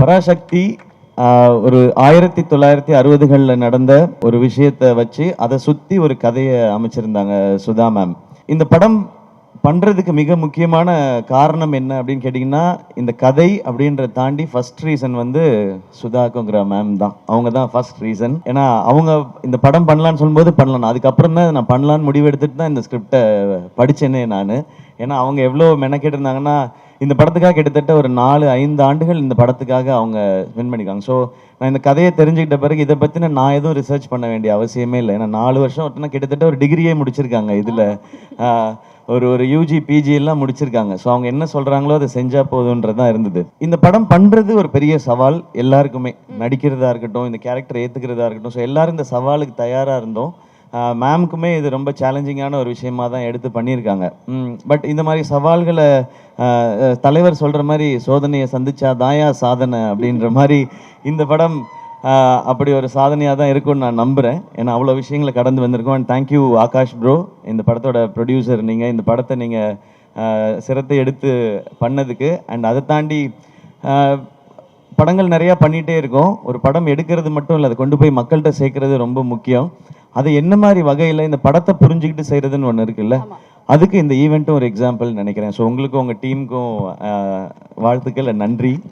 பராசக்தி ஒரு 1960களில் நடந்த ஒரு விஷயத்தை வச்சு அதை சுற்றி ஒரு கதையை அமைச்சிருந்தாங்க சுதா மேம். இந்த படம் பண்ணுறதுக்கு மிக முக்கியமான காரணம் என்ன அப்படின்னு கேட்டிங்கன்னா, இந்த கதை அப்படின்றத தாண்டி ஃபர்ஸ்ட் ரீசன் வந்து சுதாக்குங்கிற மேம் தான். அவங்க தான் ஃபர்ஸ்ட் ரீசன். ஏன்னா அவங்க இந்த படம் பண்ணலான்னு சொல்லும்போது பண்ணலாம், அதுக்கப்புறம் தான் நான் பண்ணலான்னு முடிவெடுத்துட்டு தான் இந்த ஸ்கிரிப்டை படித்தேனே நான். ஏன்னா அவங்க எவ்வளோ மெனக்கெட்டு இருந்தாங்கன்னா, இந்த படத்துக்காக கிட்டத்தட்ட ஒரு 4-5 ஆண்டுகள் இந்த படத்துக்காக அவங்க ஸ்பெண்ட் பண்ணியிருக்காங்க. ஸோ நான் இந்த கதையை தெரிஞ்சுக்கிட்ட பிறகு இதை பற்றின நான் எதுவும் ரிசர்ச் பண்ண வேண்டிய அவசியமே இல்லை. ஏன்னா 4 வருஷம் ஒருத்தனா கிட்டத்தட்ட ஒரு டிகிரியே முடிச்சிருக்காங்க இதில். ஒரு யூஜி பிஜி எல்லாம் முடிச்சிருக்காங்க. ஸோ அவங்க என்ன சொல்கிறாங்களோ அதை செஞ்சால் போதுன்றதான் இருந்தது. இந்த படம் பண்ணுறது ஒரு பெரிய சவால் எல்லாருக்குமே. நடிக்கிறதா இருக்கட்டும், இந்த கேரக்டர் ஏற்றுக்கிறதா இருக்கட்டும். ஸோ எல்லோரும் இந்த சவாலுக்கு தயாராக இருந்தோம். மேம்க்குமே இது ரொம்ப சேலஞ்சிங்கான ஒரு விஷயமா தான் எடுத்து பண்ணியிருக்காங்க. பட் இந்த மாதிரி சவால்களை தலைவர் சொல்கிற மாதிரி சோதனையை சந்திச்சா தாயா சாதனை அப்படின்ற மாதிரி இந்த படம் அப்படி ஒரு சாதனையாக தான் இருக்கும்னு நான் நம்புகிறேன். ஏன்னா அவ்வளோ விஷயங்களை கடந்து வந்திருக்கோம். அண்ட் தேங்க்யூ ஆகாஷ் ப்ரோ, இந்த படத்தோட ப்ரொடியூசர் நீங்கள். இந்த படத்தை நீங்கள் சிரத்தை எடுத்து பண்ணதுக்கு. அண்ட் அதை தாண்டி படங்கள் நிறையா பண்ணிகிட்டே இருக்கோம். ஒரு படம் எடுக்கிறது மட்டும் இல்லை, அதை கொண்டு போய் மக்கள்கிட்ட சேர்க்கறது ரொம்ப முக்கியம். அது என்ன மாதிரி வகையில் இந்த படத்தை புரிஞ்சுக்கிட்டு செய்கிறதுன்னு ஒன்று இருக்குல்ல, அதுக்கு இந்த ஈவெண்ட்டும் ஒரு எக்ஸாம்பிள் நினைக்கிறேன். ஸோ உங்களுக்கும் உங்கள் டீமுக்கும் வாழ்த்துக்கள், நன்றி.